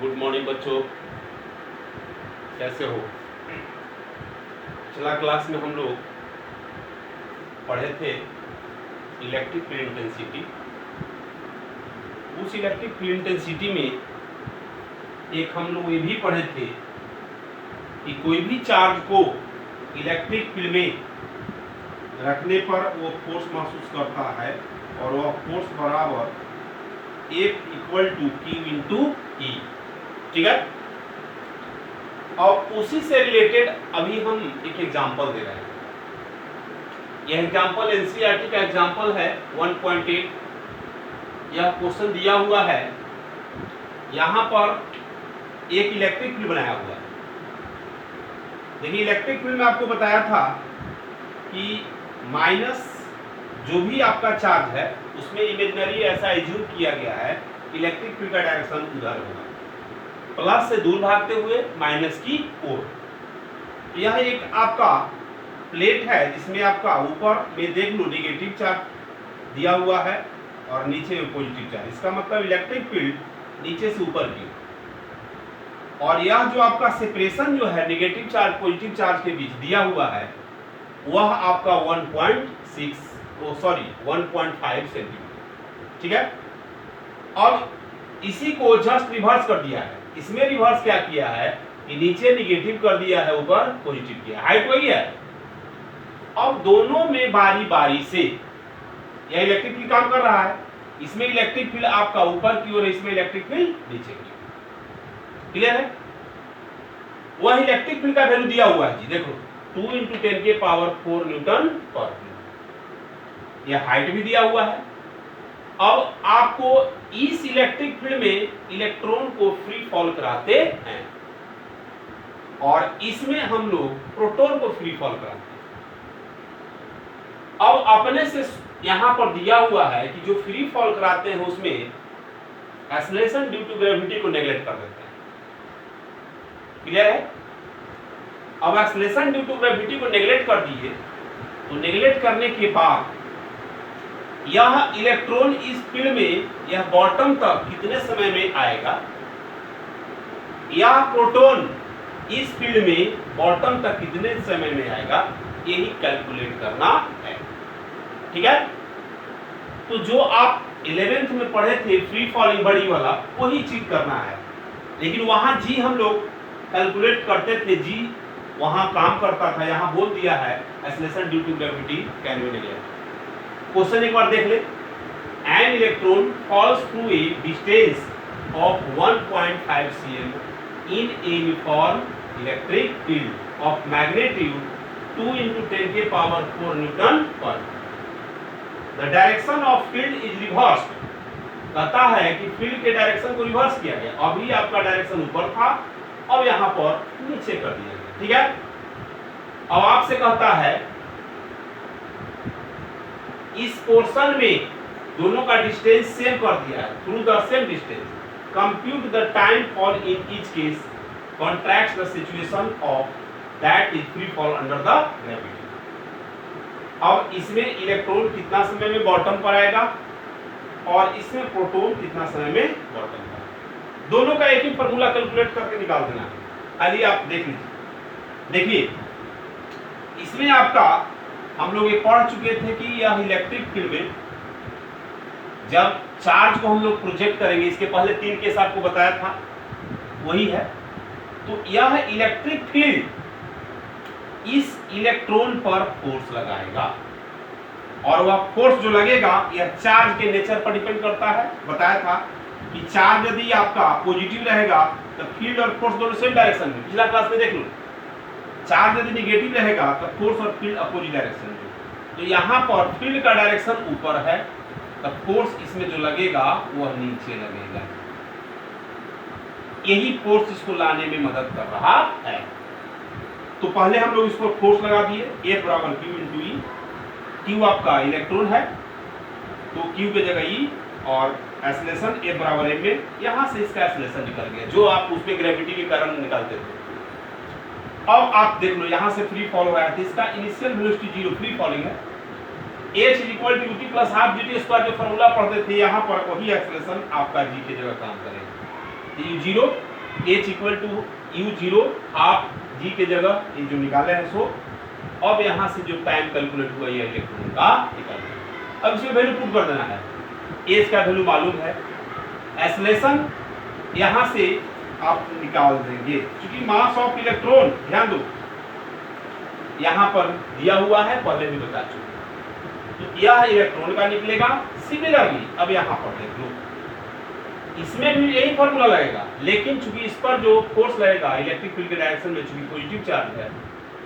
Good morning बच्चों, कैसे हो। पिछला क्लास में हम लोग पढ़े थे इलेक्ट्रिक फील्ड इंटेंसिटी। उस इलेक्ट्रिक फील्ड इंटेंसिटी में एक हम लोग ये भी पढ़े थे कि कोई भी चार्ज को इलेक्ट्रिक फील्ड में रखने पर वो फोर्स महसूस करता है और वह फोर्स बराबर F equal to Q into E। ठीक है। और उसी से रिलेटेड अभी हम एक एग्जांपल दे रहे हैं। यह एग्जांपल एनसीईआरटी का एग्जांपल है 1.8। यह क्वेश्चन दिया हुआ है, यहां पर एक इलेक्ट्रिक फील्ड बनाया हुआ है। देखिए इलेक्ट्रिक फील्ड में आपको बताया था कि माइनस जो भी आपका चार्ज है उसमें इमेजिनरी ऐसा एज्यूम किया गया है इलेक्ट्रिक फील्ड का डायरेक्शन उधर होगा, प्लस से दूर भागते हुए माइनस की ओर। यह एक आपका प्लेट है जिसमें आपका ऊपर में देख लो नेगेटिव चार्ज दिया हुआ है और नीचे में पॉजिटिव चार्ज। इसका मतलब इलेक्ट्रिक फील्ड नीचे से ऊपर की। और यह जो आपका सेपरेशन जो है नेगेटिव चार्ज पॉजिटिव चार्ज के बीच दिया हुआ है वह आपका 1.5 सेंटीमीटर। ठीक है। अब इसी को जस्ट रिवर्स कर दिया है। इसमें रिवर्स क्या किया है कि नीचे निगेटिव कर दिया है, ऊपर पॉजिटिव किया। हाइट वही है। अब दोनों में बारी बारी से यह इलेक्ट्रिक फील्ड काम कर रहा है। इसमें इलेक्ट्रिक फील्ड आपका ऊपर की ओर है, इसमें इलेक्ट्रिक फील्ड नीचे की ओर। क्लियर है। वह इलेक्ट्रिक फील्ड का वैल्यू दिया हुआ है जी, देखो 2 × 10⁴ न्यूटन पर। यह हाइट भी दिया हुआ है। अब आपको इस इलेक्ट्रिक फील्ड में इलेक्ट्रॉन को फ्री फॉल कराते हैं और इसमें हम लोग प्रोटॉन को फ्री फॉल कराते हैं। अब अपने से यहां पर दिया हुआ है कि जो फ्री फॉल कराते हैं उसमें एक्सेलरेशन ड्यू टू ग्रेविटी को नेग्लेक्ट कर देते हैं। क्लियर है। अब एक्सेलरेशन ड्यू टू ग्रेविटी को नेग्लेक्ट कर दिए तो नेग्लेक्ट करने के बाद यह इलेक्ट्रॉन इस फील्ड में यह बॉटम तक कितने समय में आएगा, यह प्रोटॉन इस फील्ड में बॉटम तक कितने समय में आएगा, यही कैलकुलेट करना है। ठीक है। तो जो आप 11th में पढ़े थे फ्री फॉलिंग बड़ी वाला वही चीज करना है, लेकिन वहां जी हम लोग कैलकुलेट करते थे, जी वहां काम करता था। यहां बोल दिया है acceleration due to gravity can be neglected. Question एक बार देख ले। An electron falls through a distance of 1.5 cm in a uniform electric field of magnitude 2 × 10⁴ newton per. The direction of field is reversed. कहता है कि field के direction को reverse किया गया। अभी आपका डायरेक्शन ऊपर था, अब यहां पर नीचे कर दिया गया। ठीक है। अब आपसे कहता है इस पोर्शन में दोनों का डिस्टेंस सेम कर दिया है, through the same distance compute the time fall in each case, contracts the situation of that is free fall under the gravity. अब इसमें इलेक्ट्रॉन कितना समय में बॉटम पर आएगा और इसमें प्रोटॉन कितना समय में बॉटम पर। दोनों का एक ही फार्मूला कैलकुलेट करके निकाल देना है। आइए आप देख लीजिए। देखिए इसमें आपका हम लोग ये पढ़ चुके थे कि यह इलेक्ट्रिक फील्ड में जब चार्ज को हम लोग प्रोजेक्ट करेंगे, इसके पहले 3 केस आपको बताया था वही है। तो यह इलेक्ट्रिक फील्ड इस इलेक्ट्रॉन पर फोर्स लगाएगा और वह फोर्स जो लगेगा यह चार्ज के नेचर पर डिपेंड करता है। बताया था कि चार्ज यदि आपका पॉजिटिव रहेगा तो फील्ड और फोर्स दोनों सेम डायरेक्शन में। पिछला क्लास में देख लो, चार्ज यदि नेगेटिव रहेगा तो फोर्स और फील्ड अपोजिट डायरेक्शन में। तो यहाँ पर फील्ड का डायरेक्शन ऊपर है तो फोर्स इसमें जो लगेगा वह नीचे लगेगा। यही फोर्स इसको लाने में मदद कर रहा है। तो पहले हम लोग इसको फोर्स लगा दिए, F बराबर Q इंटू E। Q आपका इलेक्ट्रॉन है तो Q के जगह E और एक्सेलरेशन F बराबर m में। यहां से इसका एक्सेलरेशन निकल गया जो आप उसमें ग्रेविटी के कारण निकालते थे। अब आप देख लो यहां से फ्री फॉल हो रहा है तो इसका इनिशियल वेलोसिटी 0 फ्री फॉलिंग है। h = ut + ½ gt² जो फार्मूला पढ़ते थे, यहां पर वही एक्सेलरेशन आपका g की जगह काम करेगा। तो u 0 H equal to U0 आप G के जगह ये जो निकाले हैं सो, अब यहाँ से जो टाइम कैलकुलेट हुआ ये इलेक्ट्रॉन का निकालना। अब इसमें वैल्यू पुट कर देना है। एज का वैल्यू मालूम है, एक्सेलरेशन यहाँ से आप निकाल देंगे, क्योंकि मास ऑफ इलेक्ट्रॉन ध्यान दो यहाँ पर दिया हुआ है, पहले भी बता चुके। तो यह इलेक्ट्रॉन का निकलेगा। सिमिलरली अब यहाँ पर देख लो, इसमें भी यही फॉर्मूला लगेगा, लेकिन चूंकि इस पर जो फोर्स लगेगा इलेक्ट्रिक फील्ड के डायरेक्शन में, चूंकि पॉजिटिव चार्ज है,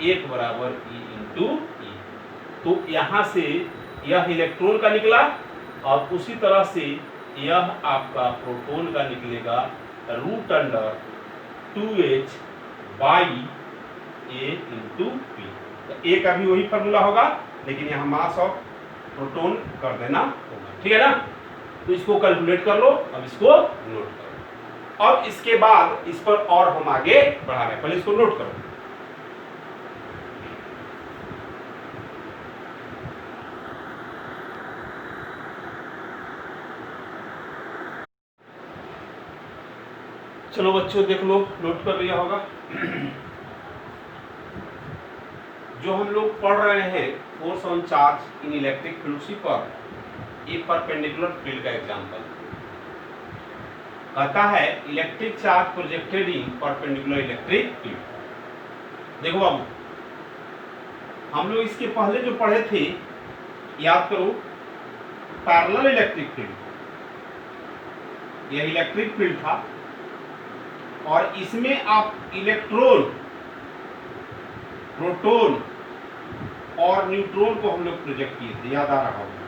1 बराबर E इंटू E, तो यहाँ से यह इलेक्ट्रॉन का निकला, और उसी तरह से यह आपका प्रोटॉन का निकलेगा root under 2H by A into P। तो A का भी वही फॉर्मूला होगा, लेकिन यहाँ मास ऑफ प्रोटॉन कर देना होगा, ठीक है ना। तो इसको कैलकुलेट कर लो, अब इसको नोट करो। अब इसके बाद इस पर और हम आगे बढ़ा रहे हैं, पहले इसको नोट करो। चलो बच्चों देख लो, नोट कर लिया होगा। जो हम लोग पढ़ रहे हैं force on charge in electric field, उसी पर एक परपेंडिकुलर फील्ड का एग्जांपल कहता है electric charge projected in perpendicular electric field. देखो बाबू, हम लोग इसके पहले जो पढ़े थे याद करो, पैरेलल इलेक्ट्रिक फील्ड, यह इलेक्ट्रिक फील्ड था, और इसमें आप इलेक्ट्रॉन, प्रोटॉन और न्यूट्रॉन को हम लोग प्रोजेक्ट किए थे, याद आ रहा होगा,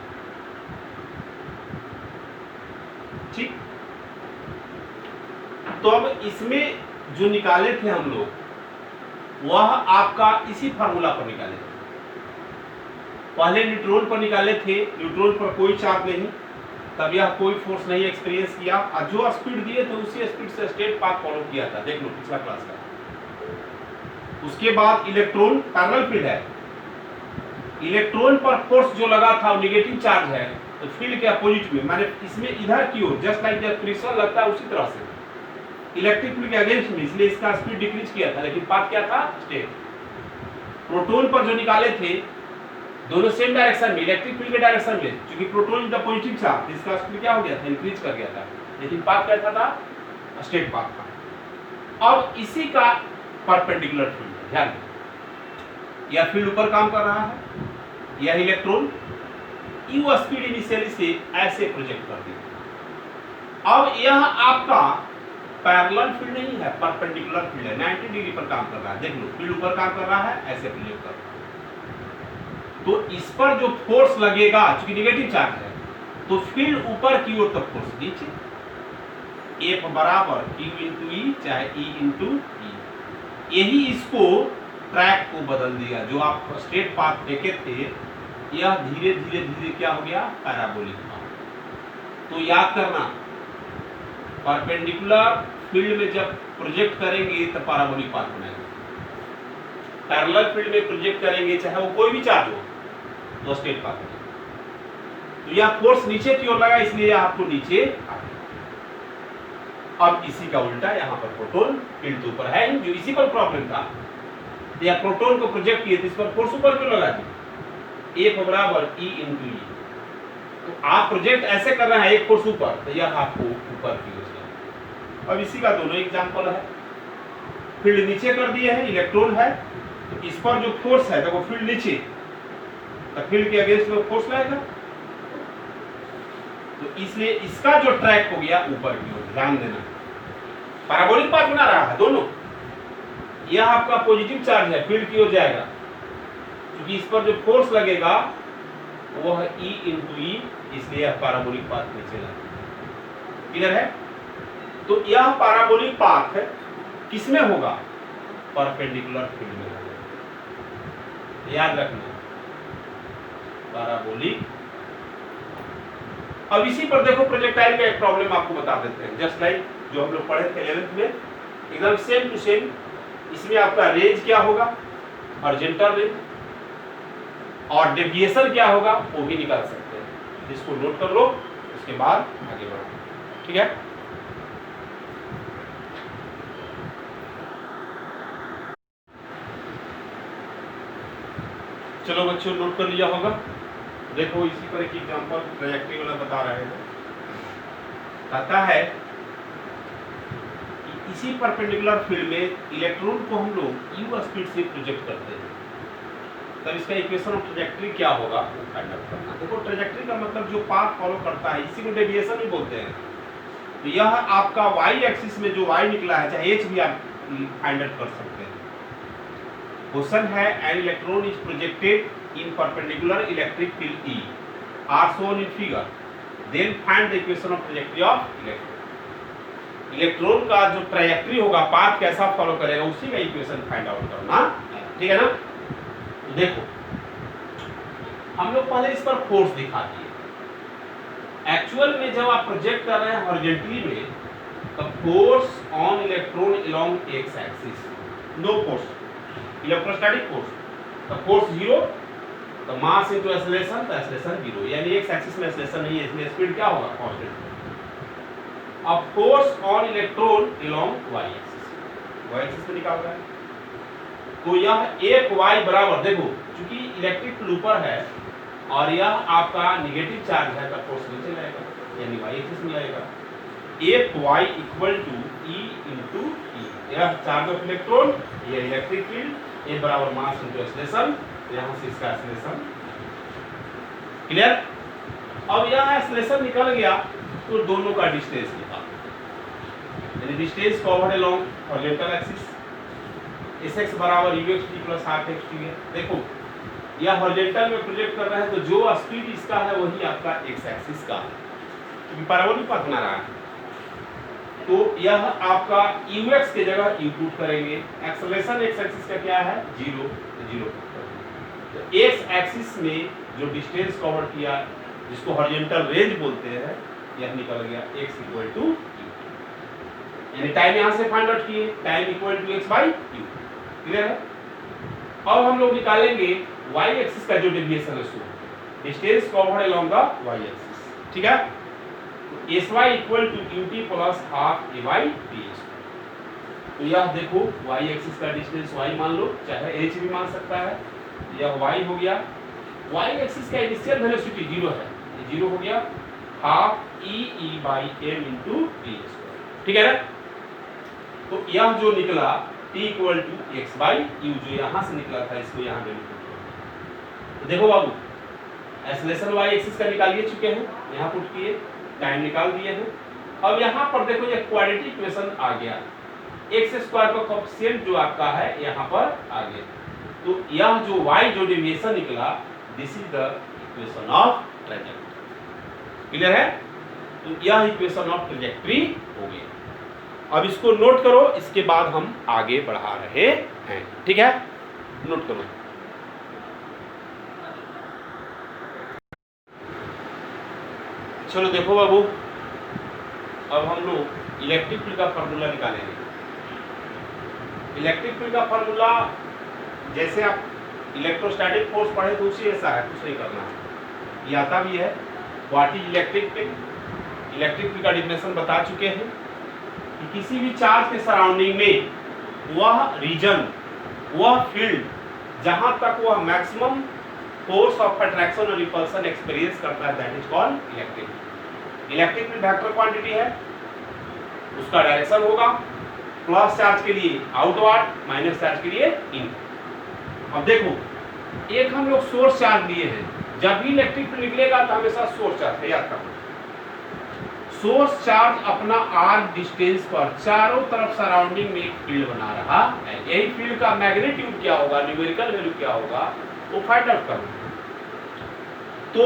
ठीक। तो अब इसमें जो निकाले थे हम लोग, वह आपका इसी फार्मूला पर निकाले थे। पहले न्यूट्रॉन पर निकाले थे, न्यूट्रॉन पर कोई चार्ज नहीं, तब यह कोई फोर्स नहीं एक्सपीरियंस किया, और जो स्पीड दिए थे उसी स्पीड से स्ट्रेट पाथ फॉलो किया था, देख लो पिछला क्लास का। उसके बाद इलेक्ट्रॉन पैरेलल फील्ड है, इलेक्ट्रॉन पर फोर्स जो लगा था वो नेगेटिव चार्ज है, तो फील्ड के अपोजिट में, माने इसमें इधर की ओर, जस्ट लाइक जब फ्रिक्शन लगता है उसी तरह से इलेक्ट्रिक फील्ड के अगेंस्ट में, इसलिए इसका स्पीड डिक्रीज किया था, लेकिन पाथ क्या था, स्ट्रेट। प्रोटॉन पर जो निकाले थे दोनों सेम डायरेक्शन में, इलेक्ट्रिक फील्ड के डायरेक्शन में, क्योंकि proton is the positive charge, इसका स्पीड क्या हो गया था, इंक्रीज कर गया था, लेकिन पाथ क्या था, स्ट्रेट पाथ था। अब इसी का परपेंडिकुलर फील्ड, ध्यान दें, यह फील्ड ऊपर काम कर रहा है, यह इलेक्ट्रॉन यू स्पीड इनिशियली से ऐसे प्रोजेक्ट कर दिया। अब यह आपका पैरेलल फील्ड नहीं है, परपेंडिकुलर फील्ड है, 90 डिग्री पर काम कर रहा है, देख लो फील्ड ऊपर काम कर रहा है, ऐसे प्रोजेक्ट कर रहा है। तो इस पर जो फोर्स लगेगा, क्योंकि नेगेटिव चार्ज है, तो फील्ड ऊपर की ओर तक फोर्स नीचे, F बराबर Q इंटू E चाहे E इंटू E, यही इसको ट्रैक को बदल दिया। जो आप स्ट्रेट पाथ देखे थे, यह धीरे धीरे धीरे क्या हो गया, पैराबोलिक पाथ। तो याद करना, परपेंडिकुलर फील्ड में जब प्रोजेक्ट करेंगे तो पैराबोलिक पाथ बनेगा, पैरेलल फील्ड में प्रोजेक्ट करेंगे चाहे वो कोई भी चार्ज हो तो स्ट्रेट पाथ बनेगा। तो यह फोर्स नीचे की ओर लगा, इसलिए आपको नीचे आ गया। अब इसी का उल्टा यहाँ पर प्रोटॉन फील्ड तो ऊपर है, जो इसी पर प्रॉब्लम था, या प्रोटॉन को प्रोजेक्ट किए थे, इस पर फोर्स ऊपर क्यों लगा दी, F बराबर E इंटू E। तो आप प्रोजेक्ट ऐसे कर रहे हैं एक फोर्स ऊपर, तो यह आपको ऊपर की ओर से। अब इसी का दोनों एग्जांपल है, फील्ड नीचे कर दिए हैं, इलेक्ट्रॉन है, तो इस पर जो फोर्स है देखो फील्ड नीचे, तो फील्ड के अगेंस्ट में फोर्स लगेगा, तो इसलिए इसका जो ट्रैक हो गया ऊपर की ओर, ध्यान देना, पैराबोलिक पाथ बना रहा है दोनों। यह आपका पॉजिटिव चार्ज है, फील्ड की ओर जाएगा, क्योंकि इस पर जो फोर्स लगेगा वो है E इंटू E, इसलिए यह पैराबोलिक पाथ नीचे लगेगा। क्लियर है? तो यह पैराबोलिक पाथ किसमें होगा, परपेंडिकुलर फील्ड में होगा, याद रखना, पैराबोलिक। अब इसी पर देखो प्रोजेक्टाइल का एक प्रॉब्लम आपको बता देते हैं, जस्ट लाइक जो हम लोग पढ़े थे 11th में, एकदम सेम टू सेम। इसमें आपका रेंज क्या होगा, हॉरिजॉन्टल रेंज, और डेविएशन क्या होगा वो भी निकाल सकते हैं। इसको नोट कर लो, उसके बाद आगे बढ़ो, ठीक है। चलो बच्चों नोट कर लिया होगा। देखो इसी पर एक एग्जांपल ट्रैजेक्टरी वाला बता रहे हैं। कहता है कि इसी परपेंडिकुलर फील्ड में इलेक्ट्रॉन को हम लोग u स्पीड से प्रोजेक्ट करते हैं, तब इसका इक्वेशन ऑफ ट्रैजेक्टरी क्या होगा वो फाइंड आउट करना। देखो ट्रैजेक्टरी का मतलब जो पाथ फॉलो करता है, इसी को डेविएशन भी बोलते हैं। तो यह आपका y एक्सिस में जो y निकला है, चाहे h भी आप फाइंड आउट कर सकते हैं। क्वेश्चन है an electron is projected in perpendicular electric field E are shown in figure, then find the equation of trajectory of electron. Electron का जो ट्रैजेक्टरी होगा, पाथ कैसा फॉलो करेगा, उसी का इक्वेशन फाइंड आउट करना, ठीक है ना। देखो हम लोग पहले इस पर फोर्स दिखा दिए। एक्चुअल में जब आप प्रोजेक्ट कर रहे हैं हॉरिजॉन्टली में, तो force on electron along x axis, no force, electrostatic force, तो फोर्स 0, तो मास इनटू एक्सेलरेशन, तो एक्सेलरेशन 0, यानी एक्स एक्सिस में एक्सेलरेशन नहीं है, इसलिए स्पीड क्या होगा, कांस्टेंट। अब force on electron along y axis पे निकाल रहा है, तो यह एक y बराबर, देखो चूंकि इलेक्ट्रिक लूपर है और यह आपका नेगेटिव चार्ज है, तो फोर्स नीचे जाएगा, यानी y एक्सिस में आएगा। एक y equal to E into E, यह चार्ज ऑफ इलेक्ट्रॉन, ये इलेक्ट्रिक फील्ड, ये बराबर मास इंटू एक्सेलरेशन, यहाँ से इसका एक्सेलरेशन, क्लियर। अब यह एक्सेलरेशन निकल गया, तो दोनों का डिस्टेंस निकाल, यानी distance covered along horizontal axis, Sx बराबर uxt प्लस हाफ xt है। देखो यह हॉरिजॉन्टल में प्रोजेक्ट कर रहे हैं, तो जो स्पीड इसका है वही आपका x एक्सिस का है, क्योंकि पैराबोलिक पाथ बना रहा है। तो यह आपका ux के जगह u पुट करेंगे, एक्सेलरेशन x एक्सिस का क्या है 0, तो x एक्सिस में जो डिस्टेंस कवर किया, जिसको हॉरिजॉन्टल रेंज बोलते हैं, यह निकल गया x इक्वल टू u, यानी टाइम यहां से फाइंड आउट किए, time equal to x by u, clear है। अब हम लोग निकालेंगे y एक्सिस का जो डेविएशन है, so distance covered along the y axis, ठीक है। तो sy equal to ut plus half ay ds, तो यह देखो y एक्सिस का डिस्टेंस y मान लो, चाहे h भी मान सकता है, यह y हो गया। y एक्सिस का इनिशियल वेलोसिटी 0 है, ये 0 हो गया, half e by m into d, ठीक है ना। तो यह जो निकला t equal to x by u, जो यहाँ से निकला था, इसको यहाँ पे तो देखो बाबू एक्सेलरेशन y एक्सिस का निकाल चुके हैं, यहाँ पुट किए, टाइम निकाल दिए हैं। अब यहाँ पर देखो ये क्वाड्रेटिक इक्वेशन आ गया, एक्स स्क्वायर का कोएफिशिएंट जो आपका है यहाँ पर आ गया, तो यह जो y जो डेविएशन निकला, this is the equation of trajectory, clear है। तो यह इक्वेशन ऑफ ट्रैजेक्टरी हो गया। अब इसको नोट करो, इसके बाद हम आगे बढ़ा रहे हैं, ठीक है, नोट करो। चलो देखो बाबू, अब हम लोग इलेक्ट्रिक फील्ड का फार्मूला निकालेंगे। इलेक्ट्रिक फील्ड का फार्मूला जैसे आप इलेक्ट्रोस्टैटिक फोर्स पढ़े तो उसी ऐसा है, कुछ नहीं करना है, ये आता भी है। What is electric field, electric field का डिफिनेशन बता चुके हैं कि किसी भी चार्ज के सराउंडिंग में वह रीजन, वह फील्ड जहां तक वह मैक्सिमम फोर्स ऑफ अट्रैक्शन और रिपल्सन एक्सपीरियंस करता है, that is called electric field. Electric field vector quantity है, उसका डायरेक्शन होगा प्लस चार्ज के लिए आउटवर्ड, माइनस चार्ज के लिए इन। अब देखो एक हम लोग सोर्स चार्ज लिए हैं, जब भी इलेक्ट्रिक फील्ड निकलेगा तो हमेशा सोर्स चार्ज है, याद करना। सोर्स चार्ज अपना r डिस्टेंस पर चारों तरफ सराउंडिंग में एक फील्ड बना रहा है, यही फील्ड का मैग्नीट्यूड क्या होगा, न्यूमेरिकल वैल्यू क्या होगा, वो फाइंड आउट करना। तो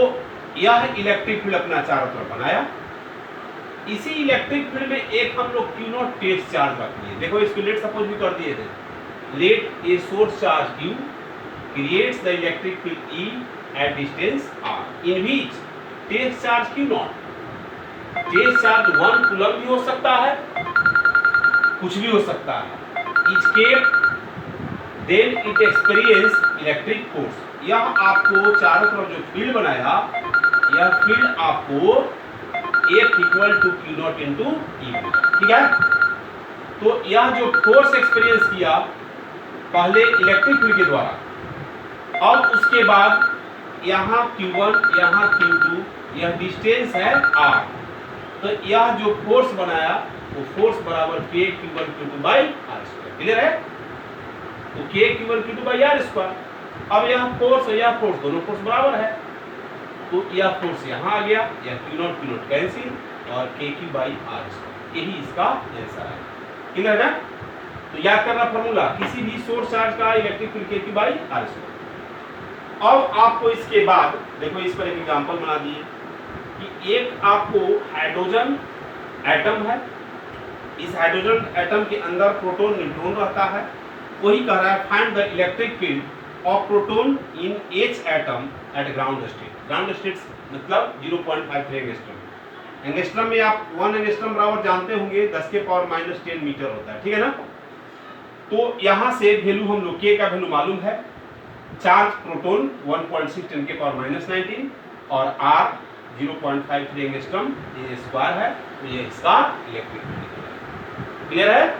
यह इलेक्ट्रिक फील्ड अपना चारों तरफ बनाया। इसी इलेक्ट्रिक फील्ड में एक हम लोग Q नॉट टेस्ट चार्ज रख लिए। देखो इसको लेट सपोज भी कर दिए थे, let a source charge Q creates the electric field E at distance r, in which test charge Q naught, test charge 1 coulomb भी हो सकता है, कुछ भी हो सकता है, each kept then it experience electric force. यह आपको चारों तरफ जो फील्ड बनाया, यह फील्ड आपको F equal to Q naught into E, ठीक है। तो यह जो फोर्स एक्सपीरियंस किया पहले इलेक्ट्रिक फील्ड के द्वारा, अब उसके बाद यहाँ Q1 यहाँ Q2, यह डिस्टेंस है R। तो यह जो फोर्स बनाया वो फोर्स बराबर K Q1 Q2 by R square. Clear है? तो K Q1 Q2 by R square. अब यह फोर्स और यह फोर्स दोनों फोर्स बराबर है, तो यह फोर्स यहाँ आ गया, यह Q0 कैंसिल और KQ बाई R स्क्वायर। यही इसका आंसर है। क्लियर है? तो याद करना फॉर्मूला, किसी भी सोर्स चार्ज का electric field KQ by R square. अब आपको इसके बाद देखो इस पर एक एग्जांपल बना दिए कि एक आपको हाइड्रोजन एटम है, इस हाइड्रोजन एटम के अंदर प्रोटॉन न्यूट्रॉन रहता है। वही कह रहा है find the electric field of proton in H atom at ground state. Ground state मतलब 0.53 एंगस्ट्रॉम। एंगस्ट्रॉम में आप 1 एंगस्ट्रॉम बराबर जानते होंगे 10 के पावर -10 मीटर होता है, ठीक है ना। तो यहाँ से वैल्यू हम लोग K का वैल्यू मालूम है, चार्ज प्रोटॉन 1.6 10 के पावर -19 और R 0.53 एंगस्ट्रॉम ये स्क्वायर है, तो ये इसका इलेक्ट्रिक फील्ड। क्लियर है?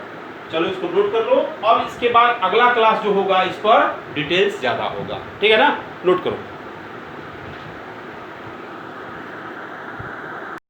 चलो इसको नोट कर लो। अब इसके बाद अगला क्लास जो होगा इस पर डिटेल्स ज्यादा होगा, ठीक है ना, नोट करो।